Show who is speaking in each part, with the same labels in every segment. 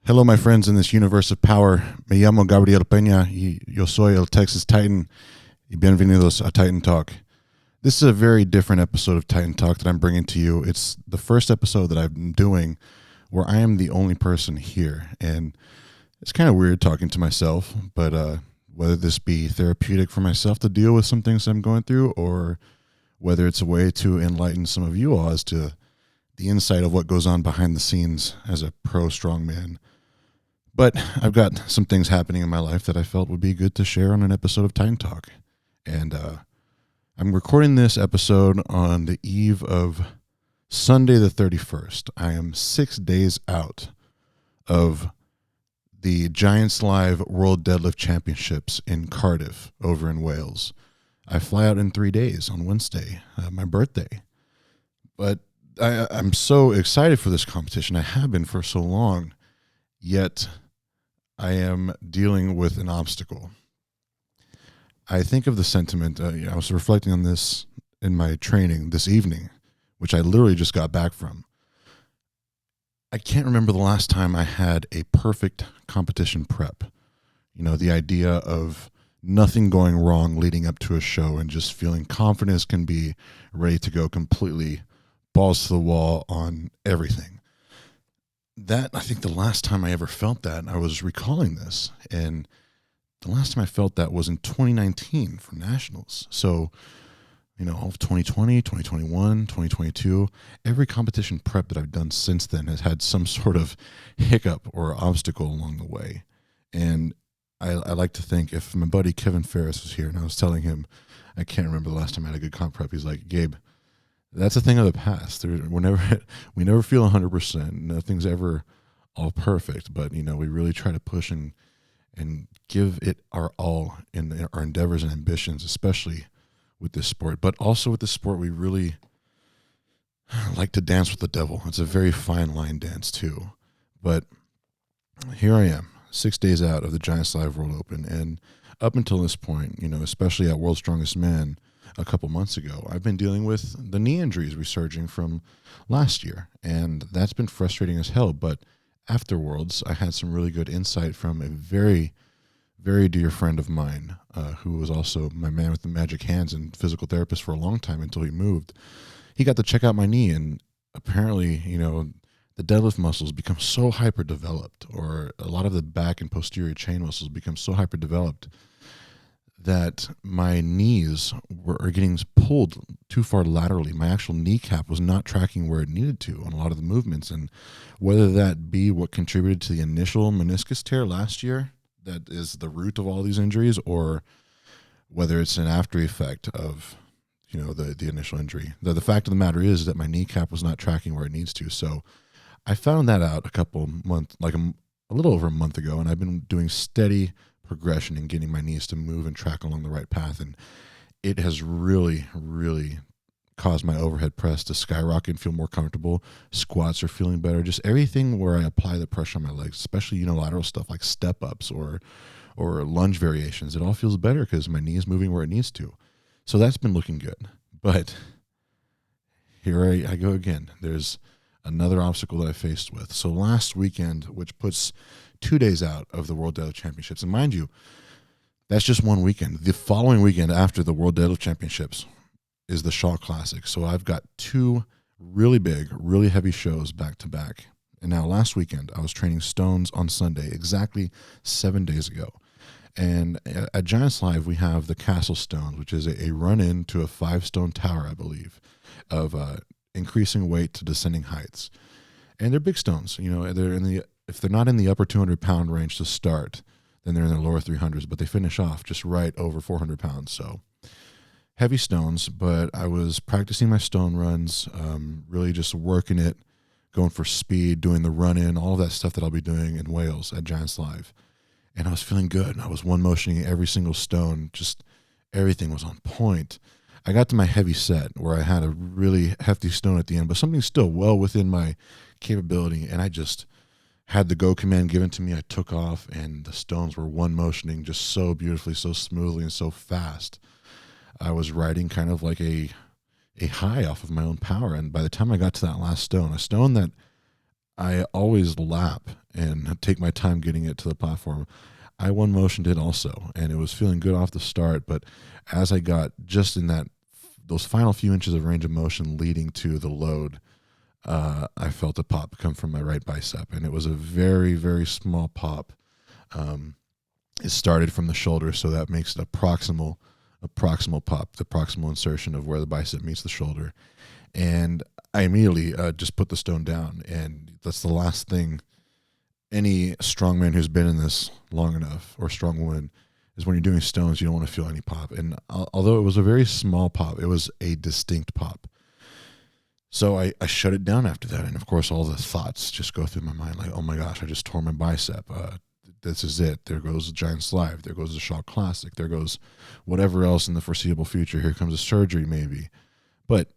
Speaker 1: Hello, my friends in this universe of power. Me llamo Gabriel Peña y yo soy el Texas Titan. Y bienvenidos a Titan Talk. This is a very different episode of Titan Talk that I'm bringing to you. It's the first episode that I'm doing where I am the only person here. And it's kind of weird talking to myself, but whether this be therapeutic for myself to deal with some things I'm going through, or whether it's a way to enlighten some of you all as to the insight of what goes on behind the scenes as a pro-strongman. But I've got some things happening in my life that I felt would be good to share on an episode of Titan Talk. And I'm recording this episode on the eve of Sunday the 31st. I am 6 days out of the Giants Live World Deadlift Championships in Cardiff over in Wales. I fly out in 3 days on Wednesday, my birthday. But I'm so excited for this competition. I have been for so long, yet I am dealing with an obstacle. I think of the sentiment, I was reflecting on this in my training this evening, which I literally just got back from. I can't remember the last time I had a perfect competition prep. You know, the idea of nothing going wrong leading up to a show and just feeling confident as can be, ready to go completely balls to the wall on everything. That, I think the last time I ever felt that, I was recalling this, and the last time I felt that was in 2019 for Nationals. So, you know, all of 2020, 2021, 2022, every competition prep that I've done since then has had some sort of hiccup or obstacle along the way. And I like to think, if my buddy Kevin Ferris was here and I was telling him, I can't remember the last time I had a good comp prep, he's like, Gabe, that's a thing of the past. We never feel 100%. Nothing's ever all perfect, but you know, we really try to push and give it our all in our endeavors and ambitions, especially with this sport. But also with this sport, we really like to dance with the devil. It's a very fine line dance too. But here I am, 6 days out of the Giants Live World Open, and up until this point, you know, especially at World's Strongest Man a couple months ago, I've been dealing with the knee injuries resurging from last year, and that's been frustrating as hell. But after Worlds, I had some really good insight from a very, very dear friend of mine, who was also my man with the magic hands and physical therapist for a long time until he moved. He got to check out my knee, and apparently, you know, the deadlift muscles become so hyper-developed, or a lot of the back and posterior chain muscles become so hyper-developed that my knees are getting pulled too far laterally. My actual kneecap was not tracking where it needed to on a lot of the movements. And whether that be what contributed to the initial meniscus tear last year, that is the root of all these injuries, or whether it's an after effect of, you know, the initial injury. The fact of the matter is that my kneecap was not tracking where it needs to. So I found that out a little over a month ago, and I've been doing steady progression and getting my knees to move and track along the right path, and it has really, really caused my overhead press to skyrocket and feel more comfortable. Squats are feeling better. Just everything where I apply the pressure on my legs, especially unilateral stuff like step ups or lunge variations, it all feels better because my knee is moving where it needs to. So that's been looking good. But here I go again. There's another obstacle that I faced with. So last weekend, which puts 2 days out of the World Deadlift Championships. And mind you, that's just one weekend. The following weekend after the World Deadlift Championships is the Shaw Classic. So I've got two really big, really heavy shows back to back. And now last weekend, I was training stones on Sunday, exactly 7 days ago. And at Giants Live, we have the Castle Stones, which is a run-in to a 5-stone tower, I believe, of increasing weight to descending heights. And they're big stones. You know, if they're not in the upper 200-pound range to start, then they're in the lower 300s, but they finish off just right over 400 pounds. So heavy stones, but I was practicing my stone runs, really just working it, going for speed, doing the run-in, all of that stuff that I'll be doing in Wales at Giants Live. And I was feeling good. I was one-motioning every single stone. Just everything was on point. I got to my heavy set where I had a really hefty stone at the end, but something still well within my capability, and I just had the go command given to me. I took off, and the stones were one motioning just so beautifully, so smoothly, and so fast. I was riding kind of like a high off of my own power. And by the time I got to that last stone, a stone that I always lap and take my time getting it to the platform. I one motion did also, and it was feeling good off the start, but as I got just in those final few inches of range of motion leading to the load, I felt a pop come from my right bicep, and it was a very, very small pop. It started from the shoulder, so that makes it a proximal pop, the proximal insertion of where the bicep meets the shoulder. And I immediately just put the stone down, and that's the last thing any strongman who's been in this long enough, or strong woman, is when you're doing stones, you don't want to feel any pop. And although it was a very small pop, it was a distinct pop. So I shut it down after that. And of course, all the thoughts just go through my mind like, oh my gosh, I just tore my bicep. This is it. There goes the Giant Slide. There goes the Shock Classic. There goes whatever else in the foreseeable future. Here comes a surgery maybe. But,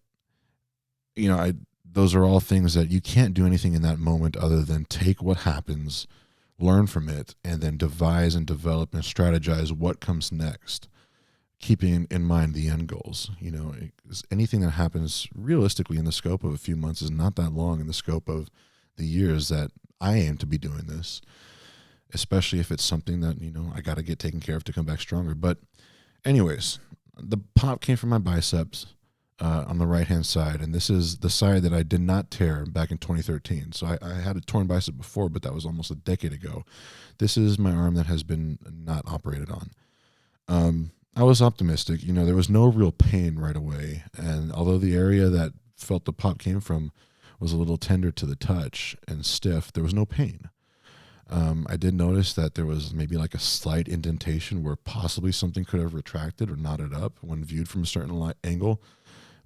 Speaker 1: those are all things that you can't do anything in that moment other than take what happens, learn from it, and then devise and develop and strategize what comes next, keeping in mind the end goals. Anything that happens realistically in the scope of a few months is not that long in the scope of the years that I aim to be doing this, especially if it's something that, I got to get taken care of to come back stronger. But anyways, the pop came from my biceps on the right-hand side, and this is the side that I did not tear back in 2013. So I had a torn bicep before, but that was almost a decade ago. This is my arm that has been not operated on. I was optimistic. There was no real pain right away, and although the area that felt the pop came from was a little tender to the touch and stiff, there was no pain. I did notice that there was maybe like a slight indentation where possibly something could have retracted or knotted up when viewed from a certain angle.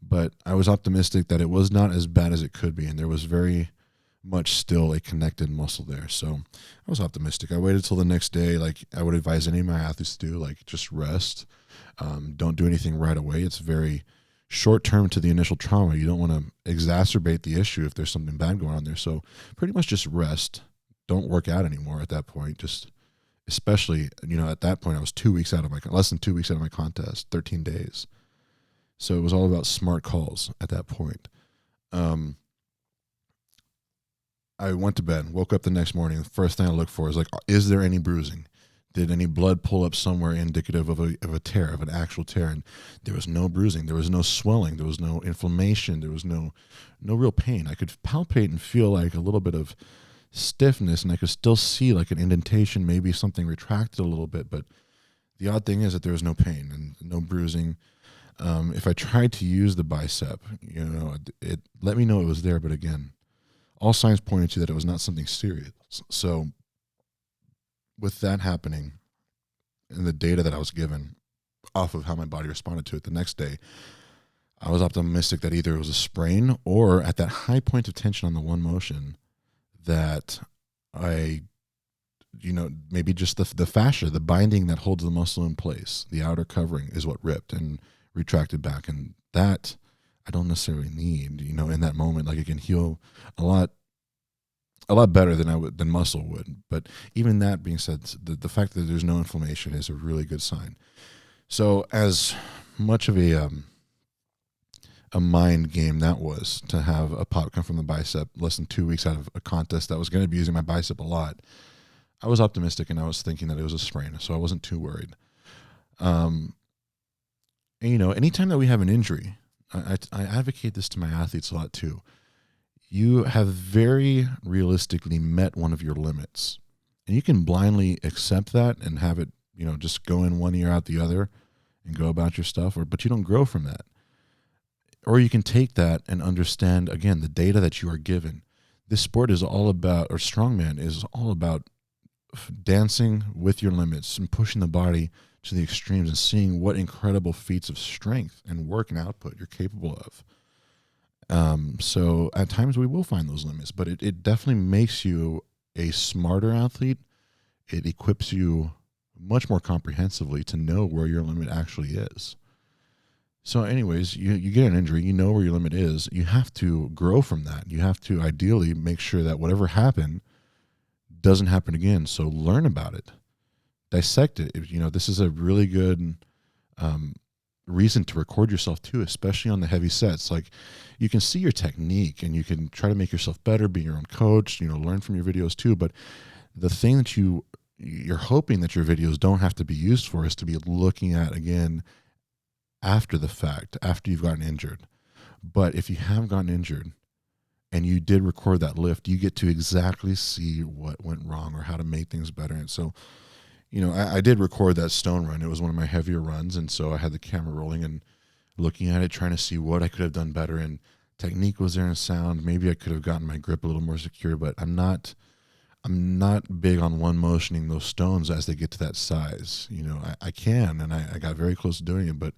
Speaker 1: But I was optimistic that it was not as bad as it could be, and there was very much still a connected muscle there. So I was optimistic. I waited till the next day, like I would advise any of my athletes to do, like just rest. Don't do anything right away. It's very short term to the initial trauma. You don't want to exacerbate the issue if there's something bad going on there. So pretty much just rest. Don't work out anymore at that point. Just especially, at that point I was less than 2 weeks out of my contest, 13 days. So it was all about smart calls at that point. I went to bed, woke up the next morning. The first thing I looked for is like, is there any bruising? Did any blood pull up somewhere indicative of a tear, of an actual tear? And there was no bruising. There was no swelling. There was no inflammation. There was no real pain. I could palpate and feel like a little bit of stiffness, and I could still see like an indentation, maybe something retracted a little bit. But the odd thing is that there was no pain and no bruising. If I tried to use the bicep, it let me know it was there. But again, all signs pointed to that it was not something serious. So with that happening and the data that I was given off of how my body responded to it the next day, I was optimistic that either it was a sprain or at that high point of tension on the one motion that maybe just the fascia, the binding that holds the muscle in place, the outer covering is what ripped and retracted back. And that I don't necessarily need, in that moment. Like it can heal a lot better than muscle would. But even that being said, the fact that there's no inflammation is a really good sign. So as much of a mind game that was to have a pop come from the bicep less than 2 weeks out of a contest that was going to be using my bicep a lot, I was optimistic and I was thinking that it was a sprain, so I wasn't too worried. And, anytime that we have an injury, I advocate this to my athletes a lot too. You have very realistically met one of your limits, and you can blindly accept that and have it, just go in one ear out the other and go about your stuff, but you don't grow from that. Or you can take that and understand, again, the data that you are given. This sport is all about, or strongman is all about dancing with your limits and pushing the body to the extremes and seeing what incredible feats of strength and work and output you're capable of. So at times we will find those limits, but it definitely makes you a smarter athlete. It equips you much more comprehensively to know where your limit actually is. So anyways, you get an injury, you know where your limit is. You have to grow from that. You have to ideally make sure that whatever happened doesn't happen again. So learn about it. Dissect it. This is a really good reason to record yourself too, especially on the heavy sets. Like, you can see your technique and you can try to make yourself better, be your own coach, learn from your videos too. But the thing that you're hoping that your videos don't have to be used for is to be looking at again after the fact, after you've gotten injured. But if you have gotten injured and you did record that lift, you get to exactly see what went wrong or how to make things better. And so, I did record that stone run. It was one of my heavier runs. And so I had the camera rolling and looking at it, trying to see what I could have done better. And technique was there and sound. Maybe I could have gotten my grip a little more secure, but I'm not big on one motioning those stones as they get to that size. I can, and I got very close to doing it, but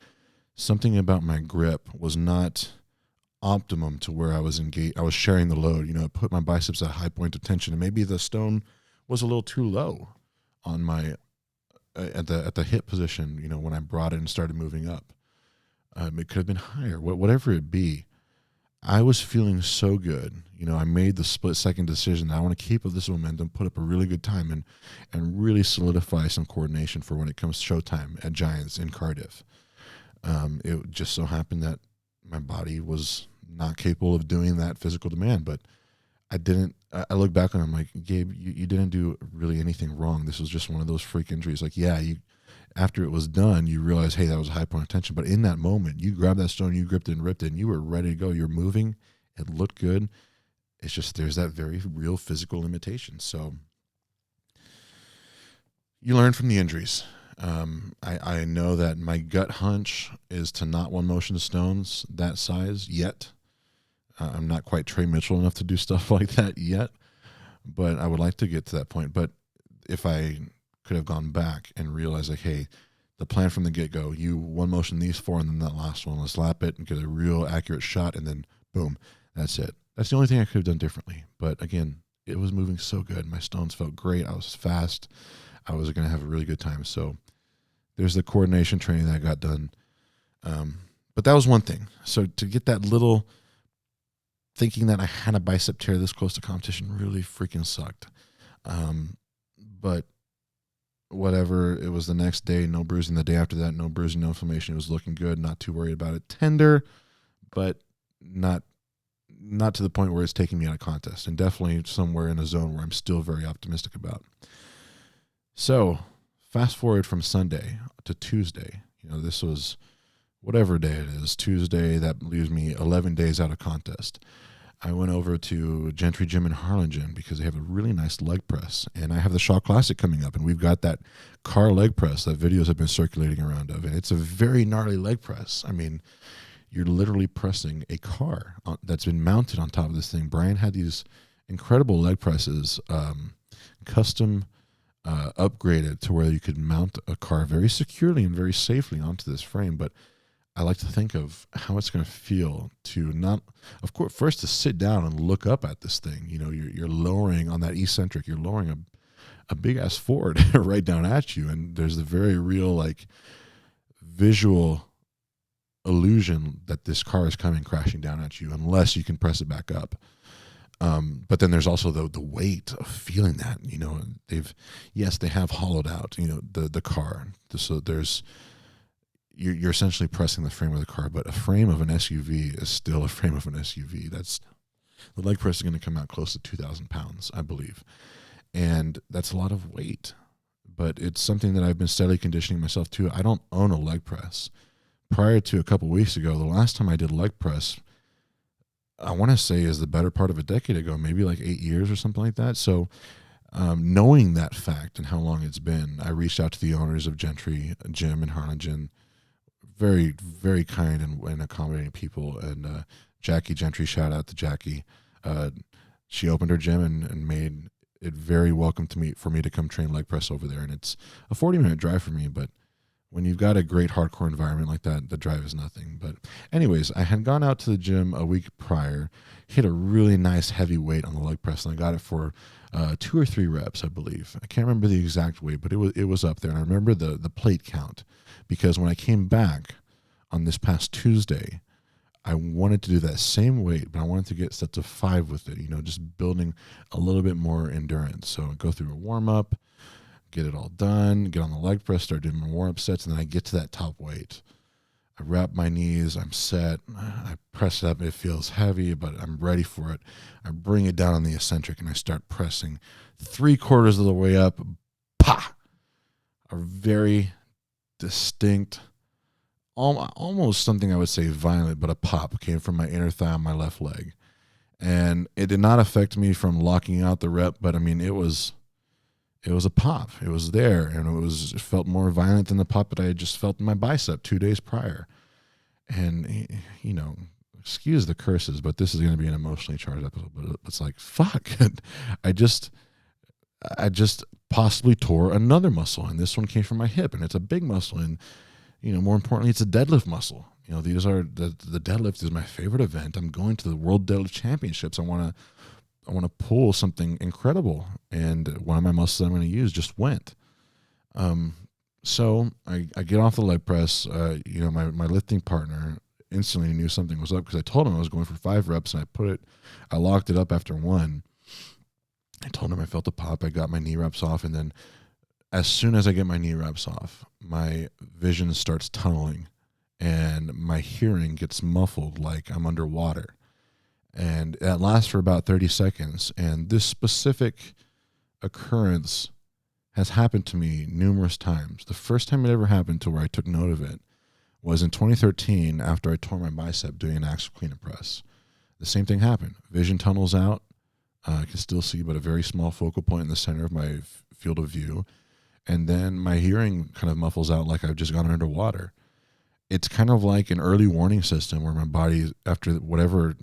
Speaker 1: something about my grip was not optimum to where I was engaged. I was sharing the load. I put my biceps at a high point of tension, and maybe the stone was a little too low on my at the hip position. When I brought it and started moving up, it could have been higher. Whatever it be, I was feeling so good. I made the split-second decision that I want to keep up this momentum, put up a really good time, and really solidify some coordination for when it comes to showtime at Giants in Cardiff. It just so happened that my body was not capable of doing that physical demand, but I look back on it, I'm like, Gabe, you didn't do really anything wrong. This was just one of those freak injuries. Like, yeah, after it was done, you realize, hey, that was a high point of tension. But in that moment, you grabbed that stone, you gripped it and ripped it, and you were ready to go. You're moving. It looked good. It's just there's that very real physical limitation. So you learn from the injuries. I know that my gut hunch is to not one motion the stones that size yet. I'm not quite Trey Mitchell enough to do stuff like that yet, but I would like to get to that point. But if I could have gone back and realized, like, hey, the plan from the get-go, you one motion these four and then that last one, let's lap it and get a real accurate shot, and then boom, that's it. That's the only thing I could have done differently. But again, it was moving so good. My stones felt great. I was fast. I was going to have a really good time. So there's the coordination training that got done. But that was one thing. So to get that little thinking that I had a bicep tear this close to competition really freaking sucked. But whatever, it was the next day, no bruising. The day after that, no bruising, no inflammation. It was looking good, not too worried about it. Tender, but not to the point where it's taking me out of contest, and definitely somewhere in a zone where I'm still very optimistic about. So fast forward from Sunday to Tuesday. This was whatever day it is, Tuesday. That leaves me 11 days out of contest. I went over to Gentry Gym in Harlingen because they have a really nice leg press, and I have the Shaw Classic coming up, and we've got that car leg press that videos have been circulating around of, and it's a very gnarly leg press. I mean, you're literally pressing a car that's been mounted on top of this thing. Brian had these incredible leg presses, custom upgraded to where you could mount a car very securely and very safely onto this frame. But I like to think of how it's going to feel to not, of course, first to sit down and look up at this thing. You're lowering on that eccentric. You're lowering a big ass Ford right down at you, and there's the very real visual illusion that this car is coming crashing down at you unless you can press it back up. But then there's also the weight of feeling that. They have hollowed out the car. So you're essentially pressing the frame of the car, but a frame of an SUV is still a frame of an SUV. The leg press is going to come out close to 2,000 pounds, I believe. And that's a lot of weight, but it's something that I've been steadily conditioning myself to. I don't own a leg press. Prior to a couple weeks ago, the last time I did a leg press, I want to say is the better part of a decade ago, maybe like 8 years or something like that. So knowing that fact and how long it's been, I reached out to the owners of Gentry Gym in Harlingen. Very, very kind and accommodating people. And Jackie Gentry, shout out to Jackie. She opened her gym and made it very welcome for me to come train leg press over there. And it's a 40-minute drive for me, but when you've got a great hardcore environment like that, the drive is nothing. But anyways, I had gone out to the gym a week prior, hit a really nice heavy weight on the leg press, and I got it for 2 or 3 reps, I believe. I can't remember the exact weight, but it was up there. And I remember the plate count, because when I came back on this past Tuesday, I wanted to do that same weight, but I wanted to get sets of 5 with it, just building a little bit more endurance. So I go through a warm-up, get it all done, get on the leg press, start doing my warm-up sets, and then I get to that top weight. I wrap my knees, I'm set, I press it up, it feels heavy, but I'm ready for it. I bring it down on the eccentric and I start pressing 3/4 of the way up, pa! A very distinct, almost something I would say violent, but a pop came from my inner thigh on my left leg. And it did not affect me from locking out the rep, but I mean, it was a pop. It was there, and it felt more violent than the pop that I had just felt in my bicep 2 days prior. And excuse the curses, but this is going to be an emotionally charged episode. But it's like, fuck, I just possibly tore another muscle, and this one came from my hip, and it's a big muscle, and more importantly, it's a deadlift muscle. These are the deadlift is my favorite event. I'm going to the World Deadlift Championships. I want to pull something incredible, and one of my muscles I'm going to use just went. So I get off the leg press. My lifting partner instantly knew something was up because I told him I was going for 5 reps, and I locked it up after 1. I told him I felt a pop. I got my knee wraps off, and then as soon as I get my knee wraps off, my vision starts tunneling, and my hearing gets muffled like I'm underwater. And that lasts for about 30 seconds. And this specific occurrence has happened to me numerous times. The first time it ever happened to where I took note of it was in 2013 after I tore my bicep doing an axle clean and press. The same thing happened. Vision tunnels out. I can still see, but a very small focal point in the center of my field of view. And then my hearing kind of muffles out like I've just gone underwater. It's kind of like an early warning system where my body, after whatever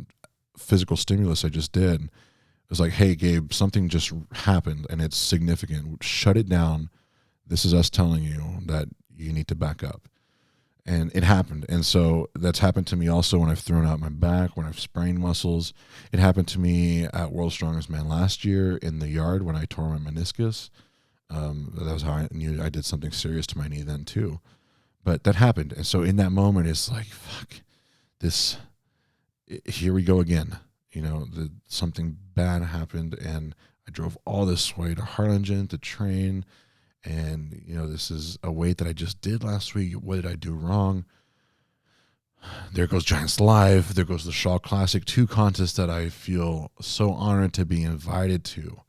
Speaker 1: physical stimulus I just did, was like, hey, Gabe, something just happened and it's significant. Shut it down. This is us telling you that you need to back up. And it happened. And so that's happened to me also when I've thrown out my back, when I've sprained muscles. It happened to me at World's Strongest Man last year in the yard when I tore my meniscus. That was how I knew I did something serious to my knee then too. But that happened. And so in that moment, it's like, fuck, here we go again. Something bad happened, and I drove all this way to Harlingen to train. And, this is a weight that I just did last week. What did I do wrong? There goes Giants Live. There goes the Shaw Classic, 2 contests that I feel so honored to be invited to.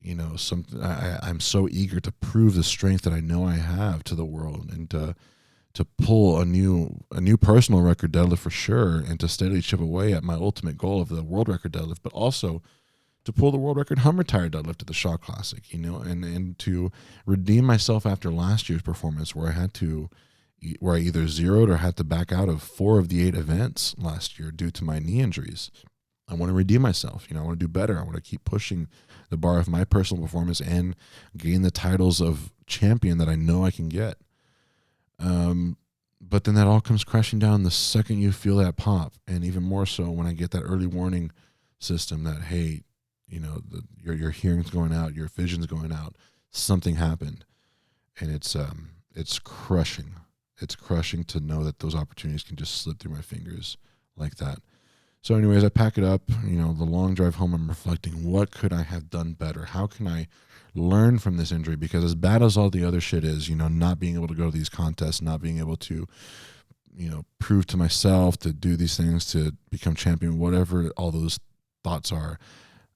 Speaker 1: I'm so eager to prove the strength that I know I have to the world, and to pull a new personal record deadlift for sure, and to steadily chip away at my ultimate goal of the world record deadlift, but also to pull the world record Hummer tire deadlift at the Shaw Classic, and to redeem myself after last year's performance where I either zeroed or had to back out of 4 of the 8 events last year due to my knee injuries. I want to redeem myself. I want to do better. I want to keep pushing the bar of my personal performance and gain the titles of champion that I know I can get. But then that all comes crashing down the second you feel that pop, and even more so when I get that early warning system that, hey, your hearing's going out, your vision's going out, something happened. And it's crushing. It's crushing to know that those opportunities can just slip through my fingers like that. So anyways, I pack it up, the long drive home, I'm reflecting, what could I have done better? How can I learn from this injury? Because as bad as all the other shit is, not being able to go to these contests, not being able to, prove to myself, to do these things, to become champion, whatever all those thoughts are,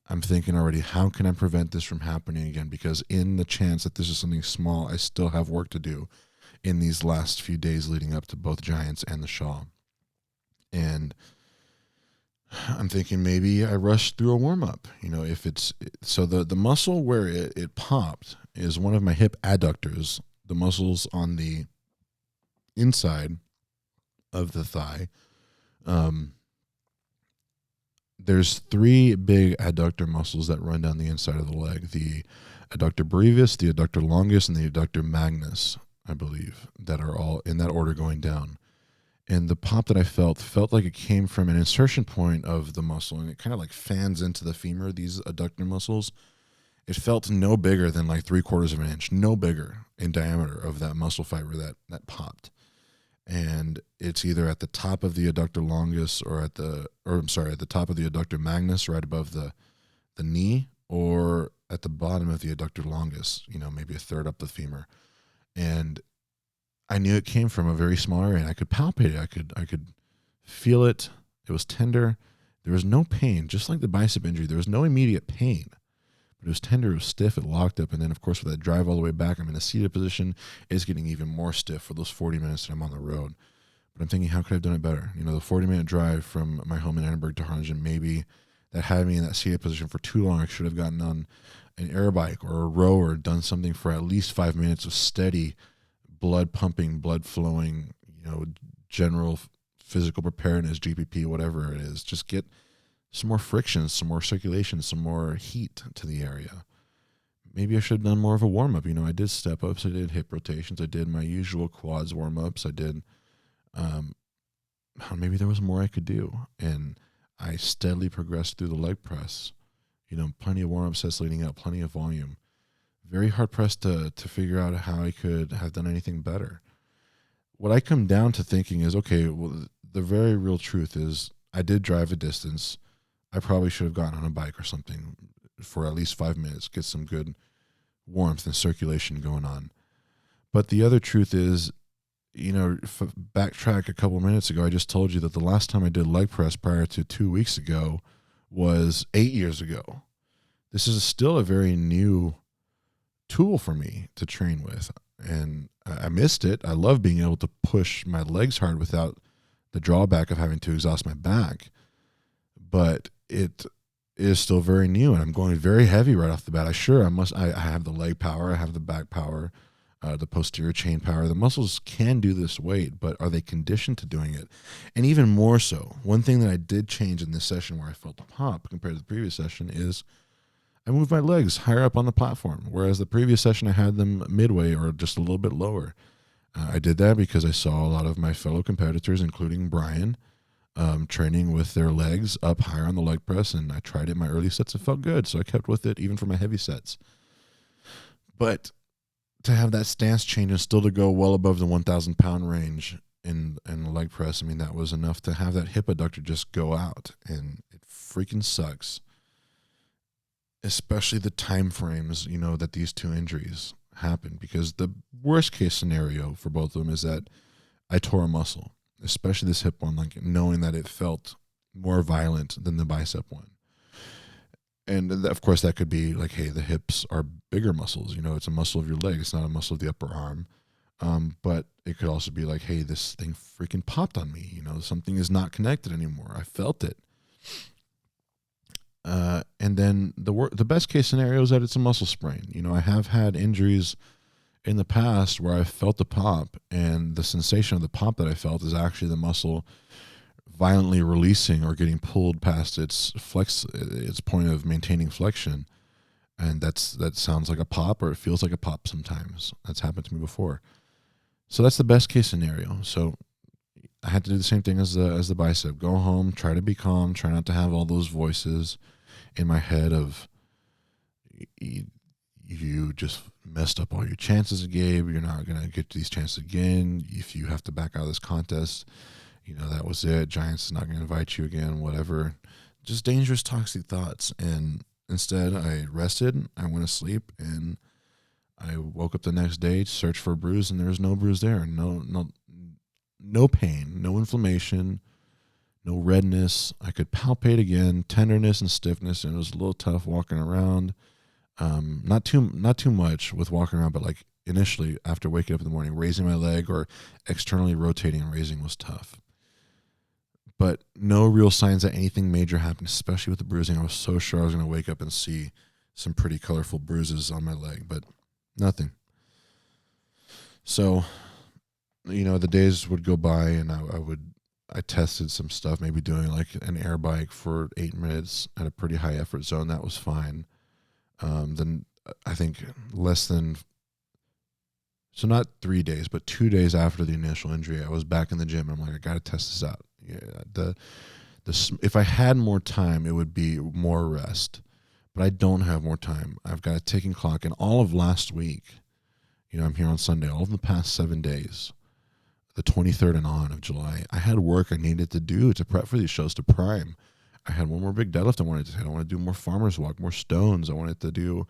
Speaker 1: I'm thinking already, how can I prevent this from happening again? Because in the chance that this is something small, I still have work to do in these last few days leading up to both Giants and the Shaw. And I'm thinking maybe I rushed through a warm-up. If it's so the muscle where it popped is one of my hip adductors, the muscles on the inside of the thigh. There's 3 big adductor muscles that run down the inside of the leg: the adductor brevis, the adductor longus, and the adductor magnus, I believe, that are all in that order going down. And the pop that I felt like it came from an insertion point of the muscle, and it kind of like fans into the femur, these adductor muscles. It felt no bigger than like 3/4 of an inch, no bigger in diameter of that muscle fiber that popped. And it's either at the top of the adductor longus at the top of the adductor magnus, right above the knee, or at the bottom of the adductor longus, maybe a third up the femur. And I knew it came from a very small area, and I could palpate it. I could feel it. It was tender. There was no pain, just like the bicep injury. There was no immediate pain, but it was tender, it was stiff, it locked up. And then, of course, with that drive all the way back, I'm in a seated position. It's getting even more stiff for those 40 minutes that I'm on the road. But I'm thinking, how could I have done it better? You know, the 40-minute drive from my home in Annenberg to Harlingen, maybe that had me in that seated position for too long. I should have gotten on an air bike or a row or done something for at least 5 minutes of steady blood pumping, blood flowing, you know, general physical preparedness, GPP, whatever it is. Just get some more friction, some more circulation, some more heat to the area. Maybe I should have done more of a warm-up. You know, I did step-ups, I did hip rotations, I did my usual quads warm-ups, I did, maybe there was more I could do. And I steadily progressed through the leg press. You know, plenty of warm-up sets leading up, plenty of volume. Very hard-pressed to figure out how I could have done anything better. What I come down to thinking is, okay, well, the very real truth is I did drive a distance. I probably should have gotten on a bike or something for at least 5 minutes, get some good warmth and circulation going on. But the other truth is, you know, backtrack a couple minutes ago, I just told you that the last time I did leg press prior to 2 weeks ago was 8 years ago. This is still a very new tool for me to train with. And I missed it. I love being able to push my legs hard without the drawback of having to exhaust my back. But it is still very new, and I'm going very heavy right off the bat. I have the leg power, I have the back power, the posterior chain power. The muscles can do this weight, but are they conditioned to doing it? And even more so, one thing that I did change in this session where I felt the pop compared to the previous session is I moved my legs higher up on the platform, whereas the previous session I had them midway or just a little bit lower. I did that because I saw a lot of my fellow competitors, including Brian, training with their legs up higher on the leg press, and I tried it in my early sets. It felt good, so I kept with it even for my heavy sets. But to have that stance change and still to go well above the 1,000-pound range in the leg press, I mean, that was enough to have that hip adductor just go out, and it freaking sucks. Especially the time frames, you know, that these two injuries happen, because the worst case scenario for both of them is that I tore a muscle, especially this hip one, like knowing that it felt more violent than the bicep one. And of course that could be like, hey, the hips are bigger muscles, you know, it's a muscle of your leg, it's not a muscle of the upper arm. But it could also be like, hey, this thing freaking popped on me, you know, something is not connected anymore. I felt it. And then the best case scenario is that it's a muscle sprain. You know, I have had injuries in the past where I felt the pop, and the sensation of the pop that I felt is actually the muscle violently releasing or getting pulled past its point of maintaining flexion. And that sounds like a pop, or it feels like a pop sometimes. That's happened to me before. So that's the best case scenario. So I had to do the same thing as the bicep. Go home, try to be calm, try not to have all those voices in my head of you just messed up all your chances, Gabe. You're not going to get these chances again. If you have to back out of this contest, you know, that was it. Giants is not going to invite you again, whatever. Just dangerous, toxic thoughts. And instead, I rested, I went to sleep, and I woke up the next day, searched for a bruise, and there was no bruise there. No pain, no inflammation, no redness. I could palpate again, tenderness and stiffness, and it was a little tough walking around. Not too much with walking around, but like initially after waking up in the morning, raising my leg or externally rotating and raising was tough. But no real signs that anything major happened, especially with the bruising. I was so sure I was going to wake up and see some pretty colorful bruises on my leg, but nothing. So, you know, the days would go by, and I tested some stuff, maybe doing like an air bike for 8 minutes at a pretty high effort zone. That was fine. Then I think not 3 days, but 2 days after the initial injury, I was back in the gym, and I'm like, I got to test this out. Yeah, if I had more time, it would be more rest, but I don't have more time. I've got a ticking clock, and all of last week, you know, I'm here on Sunday, all of the past 7 days, the 23rd and on of July, I had work I needed to do to prep for these shows, to prime. I had one more big deadlift I wanted to hit. I wanted to do more farmer's walk, more stones. I wanted to do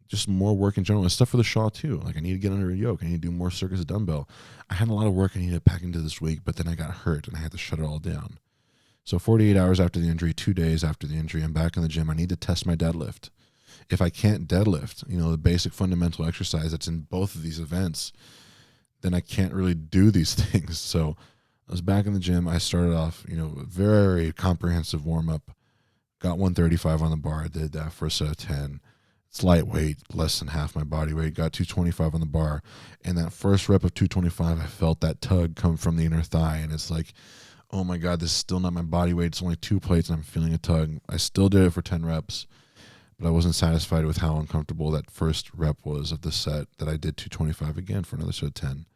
Speaker 1: just more work in general, and stuff for the Shaw too. Like I need to get under a yoke. I need to do more circuits of dumbbell. I had a lot of work I needed to pack into this week, but then I got hurt and I had to shut it all down. So 48 hours after the injury, 2 days after the injury, I'm back in the gym. I need to test my deadlift. If I can't deadlift, the basic fundamental exercise that's in both of these events, then I can't really do these things. So I was back in the gym. I started off, a very comprehensive warm-up. Got 135 on the bar. I did that for a set of 10. It's lightweight, less than half my body weight. Got 225 on the bar. And that first rep of 225, I felt that tug come from the inner thigh. And it's like, oh my God, this is still not my body weight. It's only 2 plates and I'm feeling a tug. I still did it for 10 reps, but I wasn't satisfied with how uncomfortable that first rep was of the set that I did 225 again for another set of 10.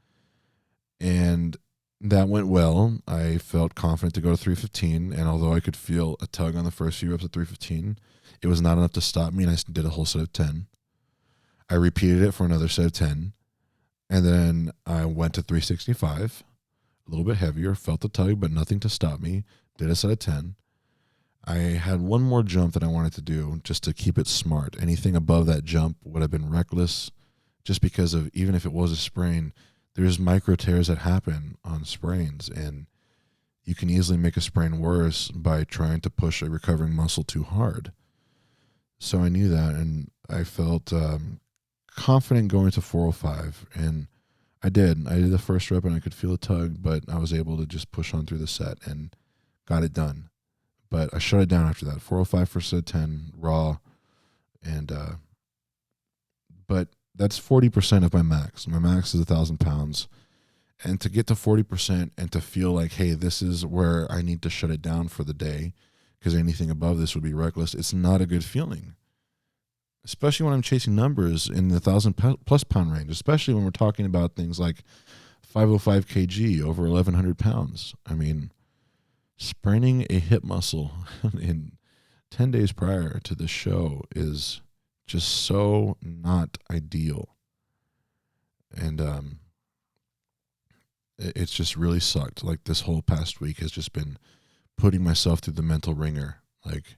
Speaker 1: And that went well. I felt confident to go to 315, and although I could feel a tug on the first few reps of 315, it was not enough to stop me, and I did a whole set of 10. I repeated it for another set of 10, and then I went to 365, a little bit heavier, felt the tug, but nothing to stop me, did a set of 10. I had one more jump that I wanted to do just to keep it smart. Anything above that jump would have been reckless, just because of, even if it was a sprain, there's micro tears that happen on sprains, and you can easily make a sprain worse by trying to push a recovering muscle too hard. So I knew that, and I felt confident going to 405, and I did. I did the first rep, and I could feel a tug, but I was able to just push on through the set and got it done. But I shut it down after that. 405 for set 10, raw, and but that's 40% of my max. My max is 1,000 pounds. And to get to 40% and to feel like, hey, this is where I need to shut it down for the day, because anything above this would be reckless, it's not a good feeling. Especially when I'm chasing numbers in the 1,000+ pound range, especially when we're talking about things like 505 kg, over 1,100 pounds. I mean, spraining a hip muscle in 10 days prior to the show is just so not ideal. And it's just really sucked. Like, this whole past week has just been putting myself through the mental ringer. Like,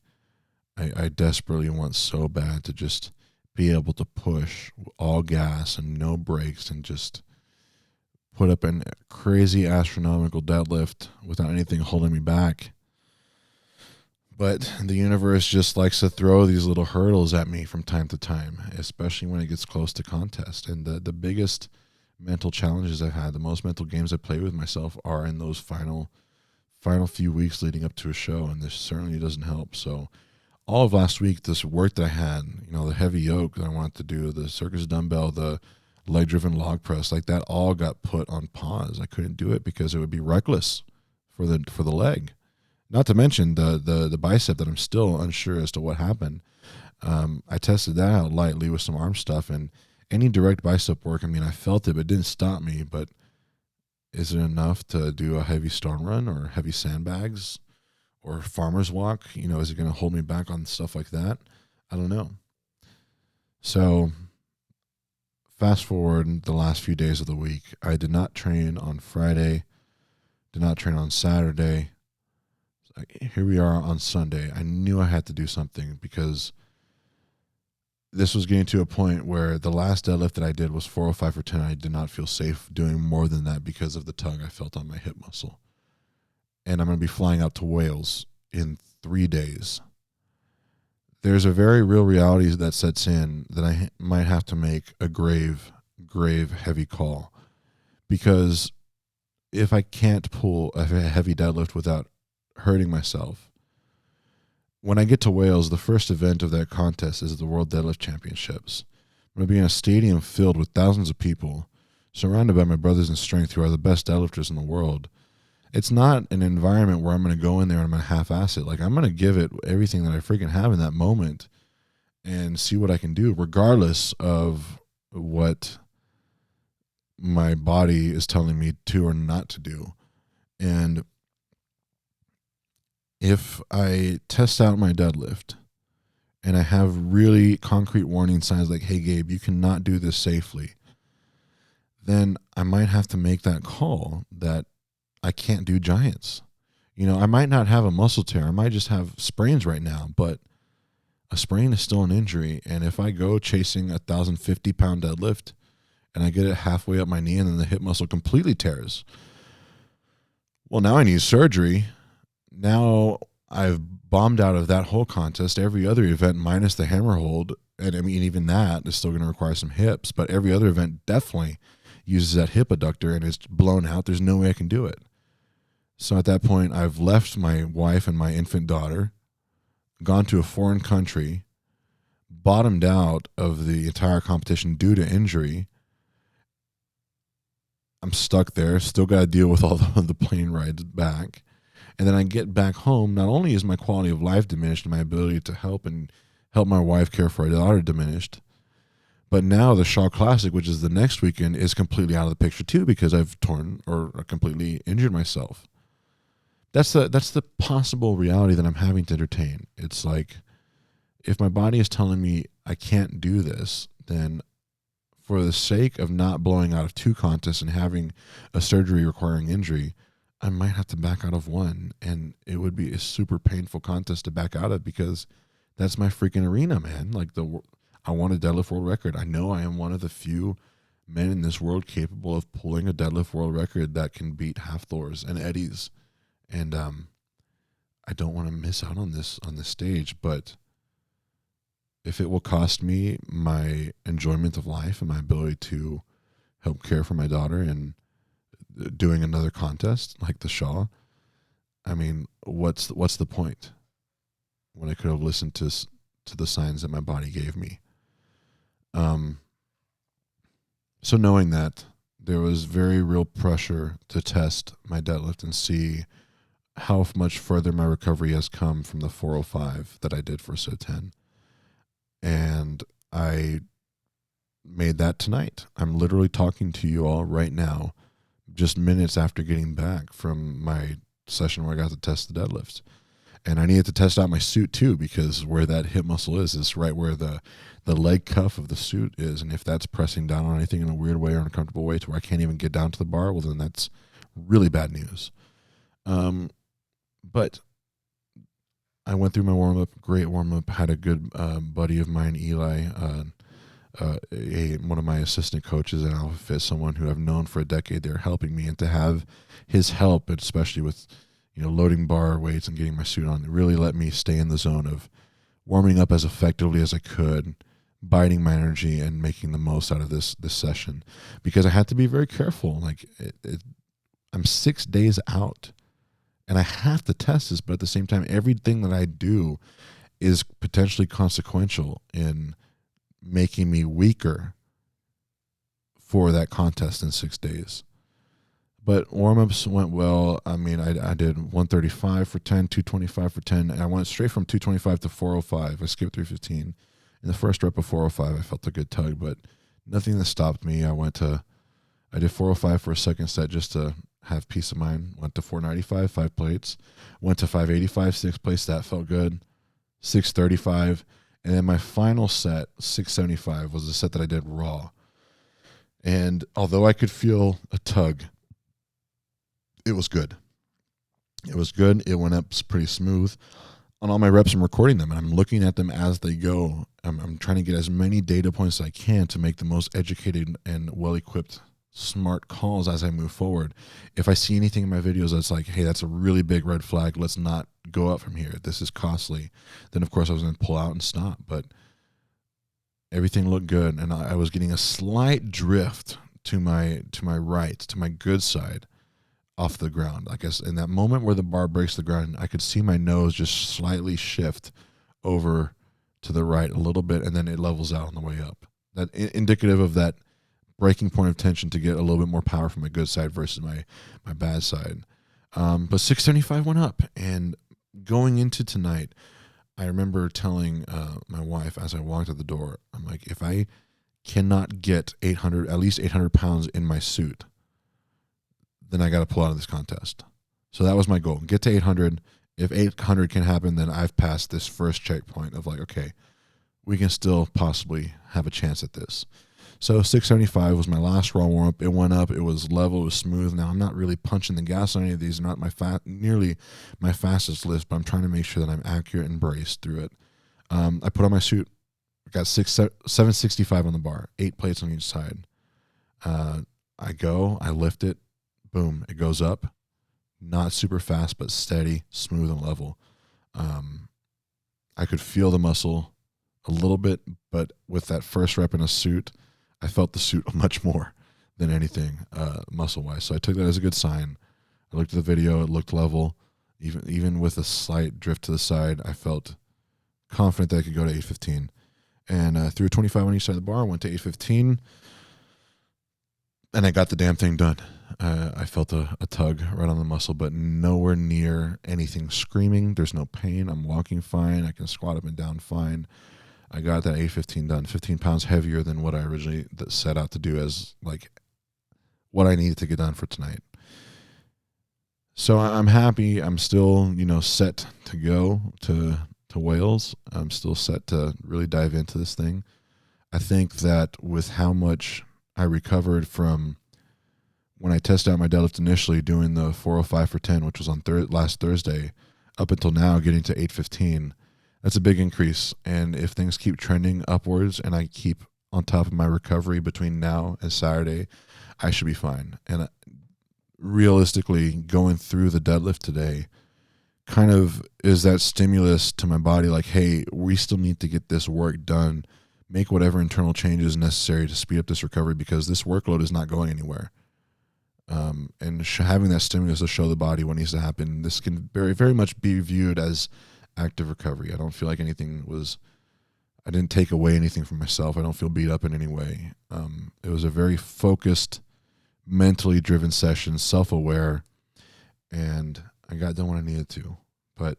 Speaker 1: I desperately want so bad to just be able to push all gas and no brakes and just put up a crazy astronomical deadlift without anything holding me back. But the universe just likes to throw these little hurdles at me from time to time, especially when it gets close to contest. And the biggest mental challenges I've had, the most mental games I play with myself, are in those final few weeks leading up to a show, and this certainly doesn't help. So all of last week, this work that I had, the heavy yoke that I wanted to do, the circus dumbbell, the leg-driven log press, like that all got put on pause. I couldn't do it because it would be reckless for the leg. Not to mention the bicep that I'm still unsure as to what happened. I tested that out lightly with some arm stuff, and any direct bicep work, I felt it, but it didn't stop me. But is it enough to do a heavy stone run or heavy sandbags or farmer's walk? Is it going to hold me back on stuff like that? I don't know. So fast forward the last few days of the week, I did not train on Friday, did not train on Saturday. Here we are on Sunday. I knew I had to do something because this was getting to a point where the last deadlift that I did was 405 for 10. I did not feel safe doing more than that because of the tug I felt on my hip muscle. And I'm going to be flying out to Wales in 3 days. There's a very real reality that sets in that I might have to make a grave, heavy call. Because if I can't pull a heavy deadlift without hurting myself, when I get to Wales, the first event of that contest is the World Deadlift Championships. I'm going to be in a stadium filled with thousands of people, surrounded by my brothers in strength who are the best deadlifters in the world. It's not an environment where I'm going to go in there and I'm going to half-ass it. Like, I'm going to give it everything that I freaking have in that moment and see what I can do, regardless of what my body is telling me to or not to do. And if I test out my deadlift and I have really concrete warning signs like, hey, Gabe, you cannot do this safely, then I might have to make that call that I can't do giants. I might not have a muscle tear. I might just have sprains right now, but a sprain is still an injury. And if I go chasing 1,050-pound deadlift and I get it halfway up my knee and then the hip muscle completely tears, well, now I need surgery. Now I've bombed out of that whole contest. Every other event minus the hammer hold, and I mean, even that is still going to require some hips, but every other event definitely uses that hip adductor and it's blown out. There's no way I can do it. So at that point, I've left my wife and my infant daughter, gone to a foreign country, bottomed out of the entire competition due to injury. I'm stuck there, still got to deal with all the plane rides back. And then I get back home, not only is my quality of life diminished and my ability to help my wife care for our daughter diminished, but now the Shaw Classic, which is the next weekend, is completely out of the picture too because I've torn or completely injured myself. That's the possible reality that I'm having to entertain. It's like, if my body is telling me I can't do this, then for the sake of not blowing out of 2 contests and having a surgery requiring injury, I might have to back out of one. And it would be a super painful contest to back out of because that's my freaking arena, man. Like, I want a deadlift world record. I know I am one of the few men in this world capable of pulling a deadlift world record that can beat half Thors and Eddies. And I don't want to miss out on this stage, but if it will cost me my enjoyment of life and my ability to help care for my daughter and doing another contest like the Shaw, I mean, what's the point when I could have listened to the signs that my body gave me? So knowing that, there was very real pressure to test my deadlift and see how much further my recovery has come from the 405 that I did for SO10. And I made that tonight. I'm literally talking to you all right now, just minutes after getting back from my session where I got to test the deadlifts. And I needed to test out my suit too, because where that hip muscle is right where the leg cuff of the suit is. And if that's pressing down on anything in a weird way or uncomfortable way to where I can't even get down to the bar, well, then that's really bad news. But I went through my warm-up, great warm-up, had a good buddy of mine, Eli, one of my assistant coaches at Alpha Fit, someone who I've known for a decade there, helping me, and to have his help, especially with loading bar weights and getting my suit on, it really let me stay in the zone of warming up as effectively as I could, biding my energy and making the most out of this session, because I had to be very careful. Like I'm 6 days out. And I have to test this, but at the same time, everything that I do is potentially consequential in making me weaker for that contest in 6 days. But warm-ups went well. I mean, I did 135 for 10, 225 for 10, and I went straight from 225 to 405. I skipped 315. In the first rep of 405, I felt a good tug, but nothing that stopped me. I did 405 for a second set just to have peace of mind. Went to 495, 5 plates. Went to 585, 6 plates. That felt good. 635. And then my final set, 675, was the set that I did raw. And although I could feel a tug, it was good. It was good. It went up pretty smooth. On all my reps, I'm recording them, and I'm looking at them as they go. I'm trying to get as many data points as I can to make the most educated and well-equipped smart calls as I move forward. If I see anything in my videos that's like, hey, that's a really big red flag, let's not go up from here, this is costly, then of course I was going to pull out and stop. But everything looked good, and I was getting a slight drift to my right, to my good side, off the ground. I guess in that moment where the bar breaks the ground, I could see my nose just slightly shift over to the right a little bit, and then it levels out on the way up. That indicative of that breaking point of tension to get a little bit more power from my good side versus my bad side. But 675 went up, and going into tonight, I remember telling my wife as I walked out the door, I'm like, if I cannot get at least 800 pounds in my suit, then I got to pull out of this contest. So that was my goal. Get to 800. If 800 can happen, then I've passed this first checkpoint of like, okay, we can still possibly have a chance at this. So 675 was my last raw warm-up. It went up. It was level. It was smooth. Now, I'm not really punching the gas on any of these. Not nearly my fastest list, but I'm trying to make sure that I'm accurate and braced through it. I put on my suit. I got 765 on the bar, 8 plates on each side. I lift it, boom, it goes up. Not super fast, but steady, smooth, and level. I could feel the muscle a little bit, but with that first rep in a suit, I felt the suit much more than anything muscle-wise. So I took that as a good sign. I looked at the video, it looked level. Even with a slight drift to the side, I felt confident that I could go to 815. And threw a 25 on each side of the bar, went to 815, and I got the damn thing done. I felt a tug right on the muscle, but nowhere near anything screaming. There's no pain. I'm walking fine. I can squat up and down fine. I got that 815 done, 15 pounds heavier than what I originally set out to do as like what I needed to get done for tonight. So I'm happy. I'm still, set to go to Wales. I'm still set to really dive into this thing. I think that with how much I recovered from when I tested out my deadlift initially, doing the 405 for 10, which was on last Thursday, up until now getting to 815, that's a big increase. And if things keep trending upwards and I keep on top of my recovery between now and Saturday, I should be fine. And realistically, going through the deadlift today kind of is that stimulus to my body, like, hey, we still need to get this work done, make whatever internal changes necessary to speed up this recovery, because this workload is not going anywhere. And having that stimulus to show the body what needs to happen, this can very, very much be viewed as active recovery. I don't feel like I didn't take away anything from myself. I don't feel beat up in any way. It was a very focused, mentally driven session, self-aware, and I got done what I needed to. But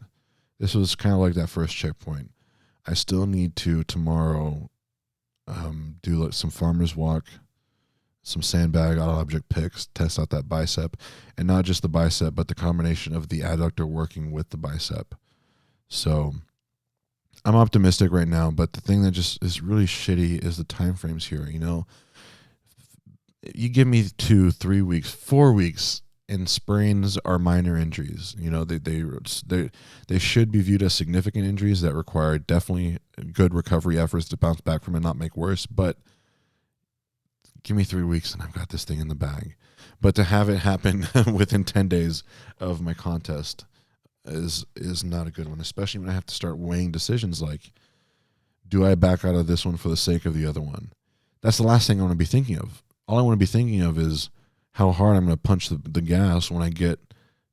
Speaker 1: this was kind of like that first checkpoint. I still need to tomorrow do like some farmer's walk, some sandbag auto object picks, test out that bicep, and not just the bicep, but the combination of the adductor working with the bicep. So I'm optimistic right now, but the thing that just is really shitty is the time frames here. You give me 2, 3 weeks, 4 weeks, and sprains are minor injuries. They should be viewed as significant injuries that require definitely good recovery efforts to bounce back from and not make worse. But give me 3 weeks and I've got this thing in the bag. But to have it happen within 10 days of my contest is not a good one, especially when I have to start weighing decisions like, do I back out of this one for the sake of the other one? That's the last thing I want to be thinking of. All I want to be thinking of is how hard I'm going to punch the gas when I get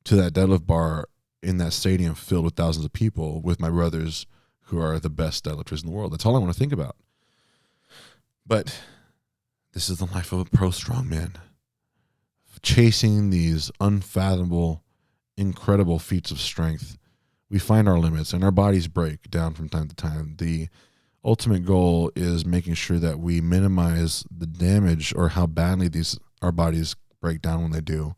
Speaker 1: to that deadlift bar in that stadium filled with thousands of people with my brothers who are the best deadlifters in the world. That's all I want to think about. But this is the life of a pro strongman, chasing these unfathomable, incredible feats of strength. We find our limits and our bodies break down from time to time. The ultimate goal is making sure that we minimize the damage or how badly our bodies break down when they do,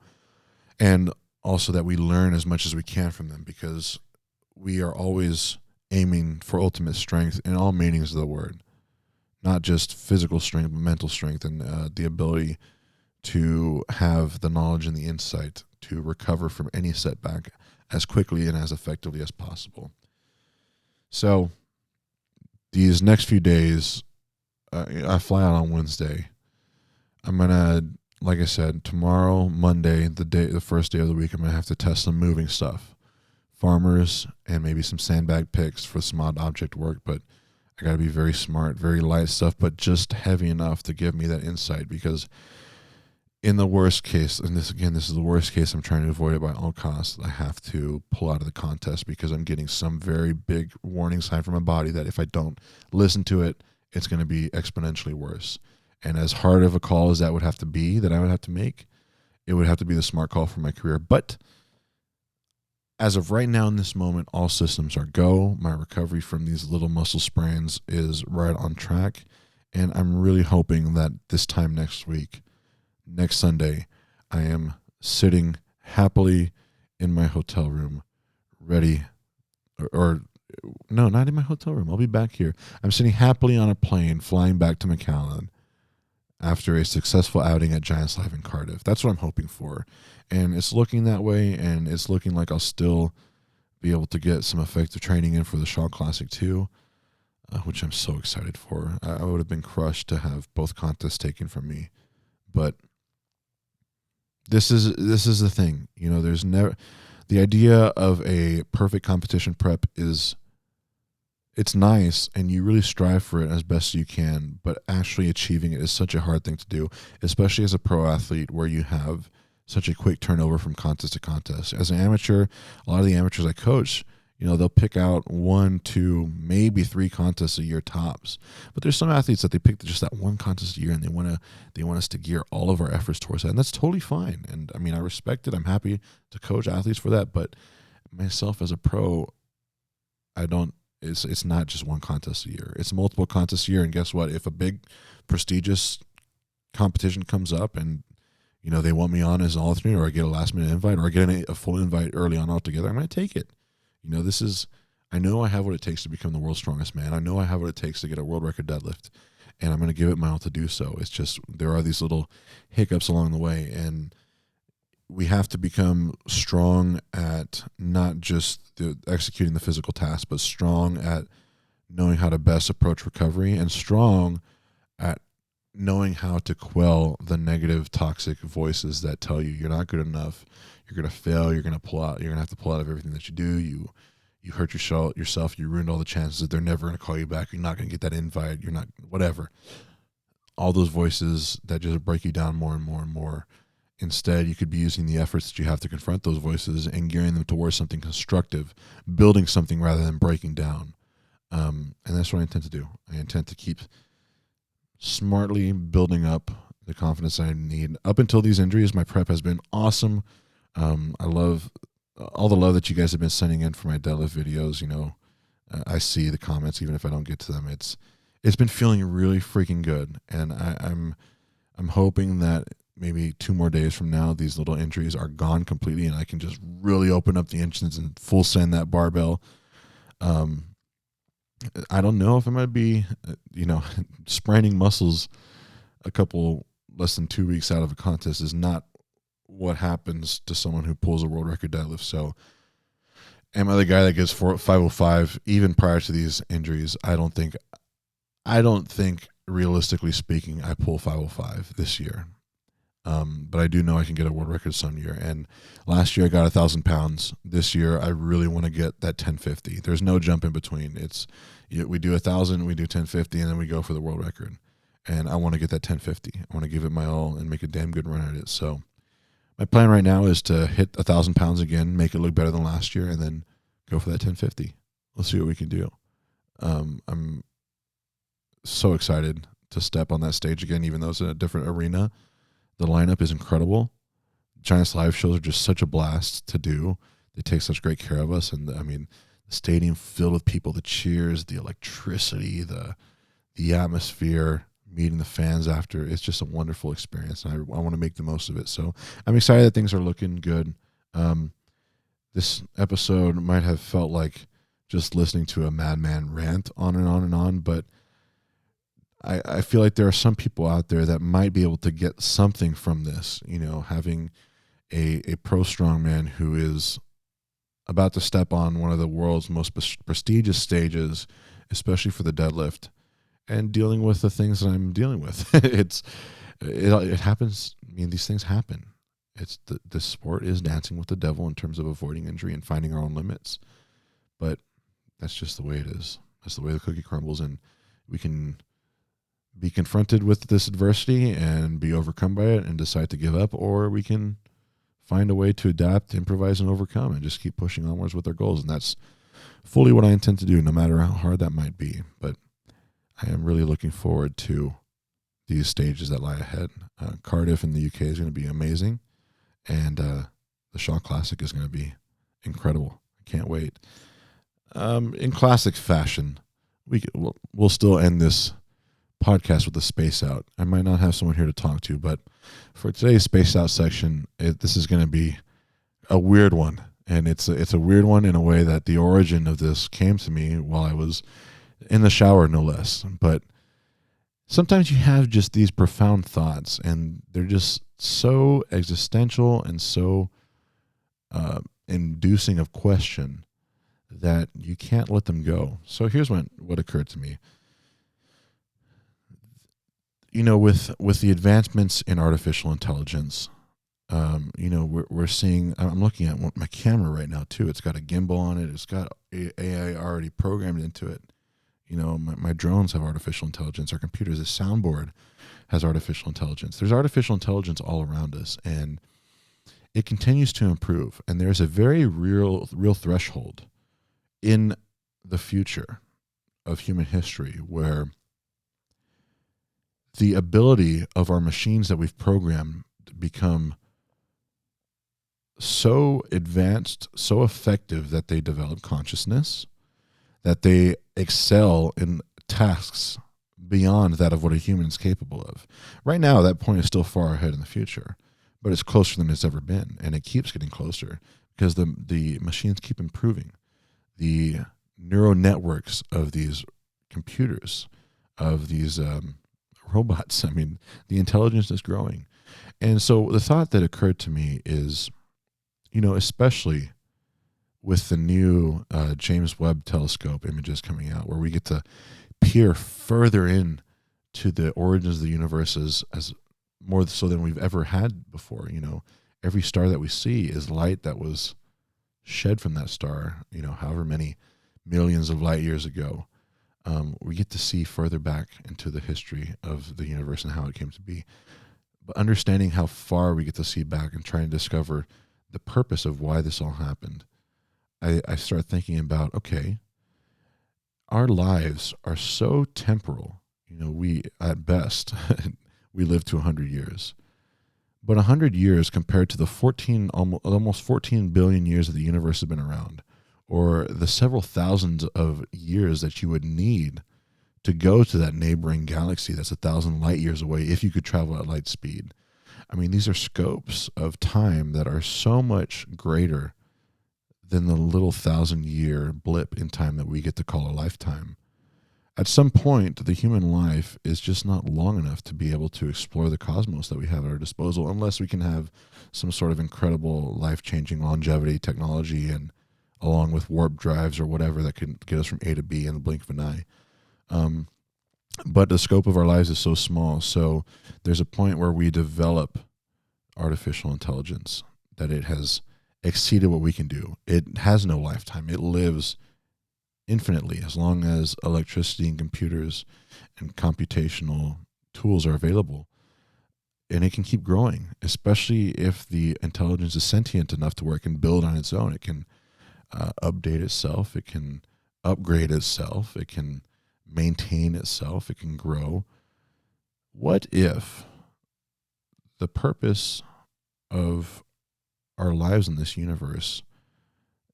Speaker 1: and also that we learn as much as we can from them, because we are always aiming for ultimate strength in all meanings of the word, not just physical strength, but mental strength, and the ability to have the knowledge and the insight to recover from any setback as quickly and as effectively as possible. So these next few days, I fly out on Wednesday. I'm going to, like I said, tomorrow, Monday, the first day of the week, I'm going to have to test some moving stuff. Farmers and maybe some sandbag picks for some odd object work, but I got to be very smart, very light stuff, but just heavy enough to give me that insight, because in the worst case, and this is the worst case, I'm trying to avoid it by all costs, I have to pull out of the contest because I'm getting some very big warning sign from my body that if I don't listen to it, it's going to be exponentially worse. And as hard of a call as that would have to be, that I would have to make, it would have to be the smart call for my career. But as of right now in this moment, all systems are go. My recovery from these little muscle sprains is right on track. And I'm really hoping that this time next week, next Sunday, I am sitting happily in my hotel room, ready, or no, not in my hotel room. I'll be back here. I'm sitting happily on a plane flying back to McAllen after a successful outing at Giants Live in Cardiff. That's what I'm hoping for. And it's looking that way, and it's looking like I'll still be able to get some effective training in for the Shaw Classic too. which I'm so excited for. I would have been crushed to have both contests taken from me, but this is the thing. There's never the idea of a perfect competition prep is it's nice and you really strive for it as best you can, but actually achieving it is such a hard thing to do, especially as a pro athlete where you have such a quick turnover from contest to contest. As an amateur, a lot of the amateurs I coach, they'll pick out 1, 2, maybe 3 contests a year tops. But there's some athletes that they pick just that one contest a year and they want us to gear all of our efforts towards that. And that's totally fine. And I mean, I respect it. I'm happy to coach athletes for that. But myself as a pro, it's not just one contest a year. It's multiple contests a year. And guess what? If a big prestigious competition comes up and they want me on as an alternate, or I get a last minute invite, or I get a full invite early on altogether, I'm going to take it. I know I have what it takes to become the world's strongest man. I know I have what it takes to get a world record deadlift, and I'm going to give it my all to do so. It's just there are these little hiccups along the way, and we have to become strong at not just executing the physical task, but strong at knowing how to best approach recovery, and strong at knowing how to quell the negative, toxic voices that tell you you're not good enough, you're going to fail, you're going to have to pull out of everything that you do, you hurt yourself, you ruined all the chances that they're never going to call you back, you're not going to get that invite, you're not, whatever. All those voices that just break you down more and more and more. Instead, you could be using the efforts that you have to confront those voices and gearing them towards something constructive, building something rather than breaking down. And that's what I intend to do. I intend to keep smartly building up the confidence I need. Up until these injuries, my prep has been awesome. I love all the love that you guys have been sending in for my deadlift videos. I see the comments even if I don't get to them. It's been feeling really freaking good, and I'm hoping that maybe 2 more days from now these little injuries are gone completely and I can just really open up the engines and full send that barbell. I don't know if I might be, spraining muscles a couple less than 2 weeks out of a contest is not what happens to someone who pulls a world record deadlift. So am I the guy that gets 505 even prior to these injuries? I don't think realistically speaking, I pull 505 this year. But I do know I can get a world record some year. And last year I got 1,000 pounds. This year I really want to get that 1050. There's no jump in between. We do 1,000, we do 1050, and then we go for the world record. And I want to get that 1050. I want to give it my all and make a damn good run at it. So my plan right now is to hit 1,000 pounds again, make it look better than last year, and then go for that 1050. Let's see what we can do. I'm so excited to step on that stage again, even though it's in a different arena. The lineup is incredible. Giants live shows are just such a blast to do. They take such great care of us. And I mean, the stadium filled with people, the cheers, the electricity, the atmosphere, meeting the fans after. It's just a wonderful experience. And I want to make the most of it. So I'm excited that things are looking good. This episode might have felt like just listening to a madman rant on and on and on, but I feel like there are some people out there that might be able to get something from this, having a pro strongman who is about to step on one of the world's most prestigious stages, especially for the deadlift, and dealing with the things that I'm dealing with. It happens. I mean, these things happen. This sport is dancing with the devil in terms of avoiding injury and finding our own limits. But that's just the way it is. That's the way the cookie crumbles, and we can be confronted with this adversity and be overcome by it and decide to give up, or we can find a way to adapt, improvise, and overcome and just keep pushing onwards with our goals. And that's fully what I intend to do, no matter how hard that might be. But I am really looking forward to these stages that lie ahead. Cardiff in the UK is going to be amazing, and the Shaw Classic is going to be incredible. I can't wait. In classic fashion, we'll still end this podcast with a space out. I might not have someone here to talk to, but for today's space out section, this is going to be a weird one, and it's a weird one in a way that the origin of this came to me while I was in the shower, no less. But sometimes you have just these profound thoughts, and they're just so existential and so inducing of question that you can't let them go. So here's what occurred to me. With the advancements in artificial intelligence, we're seeing. I'm looking at my camera right now too. It's got a gimbal on it. It's got AI already programmed into it. My drones have artificial intelligence. Our computers, the soundboard has artificial intelligence. There's artificial intelligence all around us, and it continues to improve. And there's a very real threshold in the future of human history where the ability of our machines that we've programmed become so advanced, so effective that they develop consciousness, that they excel in tasks beyond that of what a human is capable of. Right now, that point is still far ahead in the future, but it's closer than it's ever been, and it keeps getting closer because the machines keep improving. The neural networks of these computers, of these robots, I mean, the intelligence is growing. And so the thought that occurred to me is, especially with the new James Webb telescope images coming out, where we get to peer further in to the origins of the universe as more so than we've ever had before. Every star that we see is light that was shed from that star, however many millions of light years ago. We get to see further back into the history of the universe and how it came to be. But understanding how far we get to see back and trying to discover the purpose of why this all happened, I start thinking about, okay, our lives are so temporal. We, at best, we live to 100 years. But 100 years compared to the almost 14 billion years that the universe has been around, or the several thousands of years that you would need to go to that neighboring galaxy that's 1,000 light years away if you could travel at light speed. I mean, these are scopes of time that are so much greater than the little 1,000-year blip in time that we get to call a lifetime. At some point, the human life is just not long enough to be able to explore the cosmos that we have at our disposal, unless we can have some sort of incredible life-changing longevity technology, and along with warp drives or whatever that can get us from A to B in the blink of an eye. But the scope of our lives is so small, so there's a point where we develop artificial intelligence that it has exceeded what we can do. It has no lifetime. It lives infinitely as long as electricity and computers and computational tools are available. And it can keep growing, especially if the intelligence is sentient enough to where it can build on its own. It can update itself. It can upgrade itself. It can maintain itself. It can grow. What if the purpose of our lives in this universe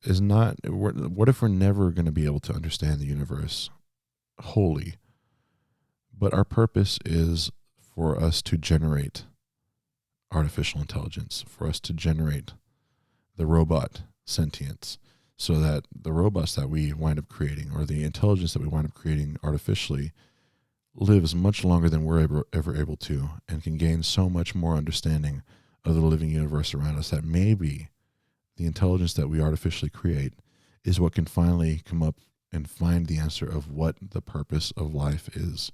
Speaker 1: is not, what if we're never going to be able to understand the universe wholly, but our purpose is for us to generate artificial intelligence, for us to generate the robot sentience, so that the robots that we wind up creating, or the intelligence that we wind up creating artificially, lives much longer than we're ever able to, and can gain so much more understanding of the living universe around us, that maybe the intelligence that we artificially create is what can finally come up and find the answer of what the purpose of life is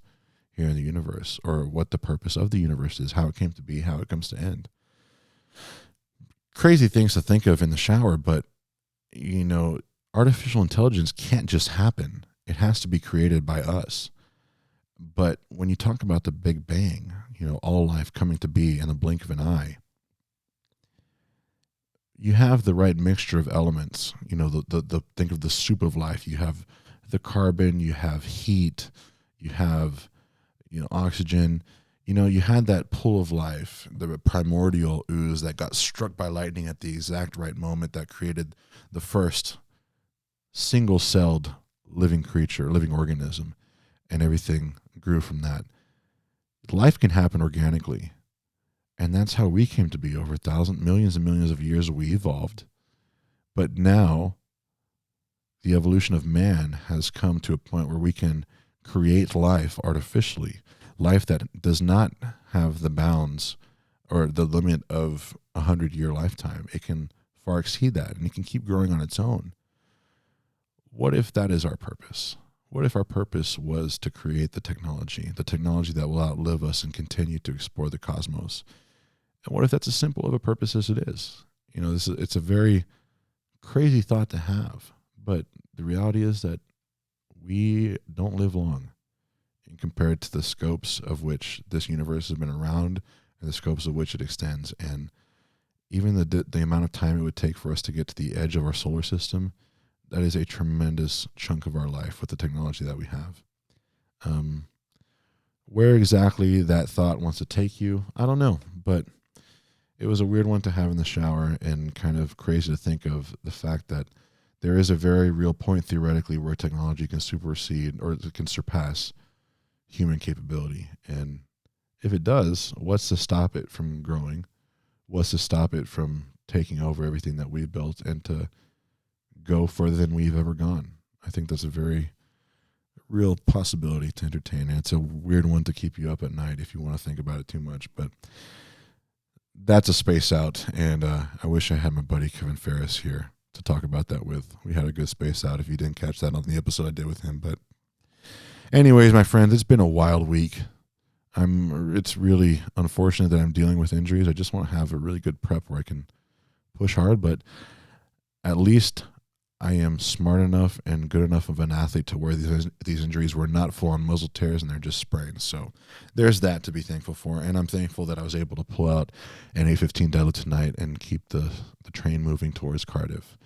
Speaker 1: here in the universe, or what the purpose of the universe is, how it came to be, how it comes to end. Crazy things to think of in the shower, but artificial intelligence can't just happen. It has to be created by us. But when you talk about the Big Bang, all life coming to be in the blink of an eye, you have the right mixture of elements. The think of the soup of life. You have the carbon, you have heat, you have oxygen. You had that pull of life, the primordial ooze that got struck by lightning at the exact right moment, that created the first single-celled living creature, living organism, and everything grew from that. Life can happen organically, and that's how we came to be. Over millions and millions of years we evolved, but now the evolution of man has come to a point where we can create life artificially, life that does not have the bounds or the limit of 100-year lifetime. It can far exceed that, and it can keep growing on its own. what if that is our purpose? What if our purpose was to create the technology that will outlive us and continue to explore the cosmos? And what if that's as simple of a purpose as it is? It's a very crazy thought to have, but the reality is that we don't live long compared to the scopes of which this universe has been around and the scopes of which it extends. And even the amount of time it would take for us to get to the edge of our solar system, that is a tremendous chunk of our life with the technology that we have. Where exactly that thought wants to take you, I don't know, but it was a weird one to have in the shower, and kind of crazy to think of the fact that there is a very real point theoretically where technology can supersede or can surpass human capability. And if it does, what's to stop it from growing? What's to stop it from taking over everything that we've built and to go further than we've ever gone? I think that's a very real possibility to entertain. And it's a weird one to keep you up at night if you want to think about it too much. But that's a space out. And I wish I had my buddy Kevin Ferris here to talk about that with. We had a good space out if you didn't catch that on the episode I did with him. But anyways, my friends, it's been a wild week. It's really unfortunate that I'm dealing with injuries. I just want to have a really good prep where I can push hard, but at least I am smart enough and good enough of an athlete to where these injuries were not full-on muscle tears and they're just sprains. So there's that to be thankful for, and I'm thankful that I was able to pull out an 815 deadlift tonight and keep the train moving towards Cardiff.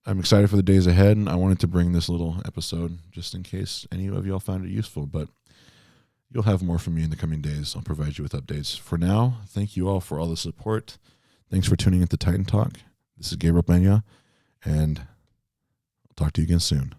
Speaker 1: I'm excited for the days ahead, and I wanted to bring this little episode just in case any of y'all found it useful, but you'll have more from me in the coming days. I'll provide you with updates. For now, thank you all for all the support. Thanks for tuning in to Titan Talk. This is Gabe, and I'll talk to you again soon.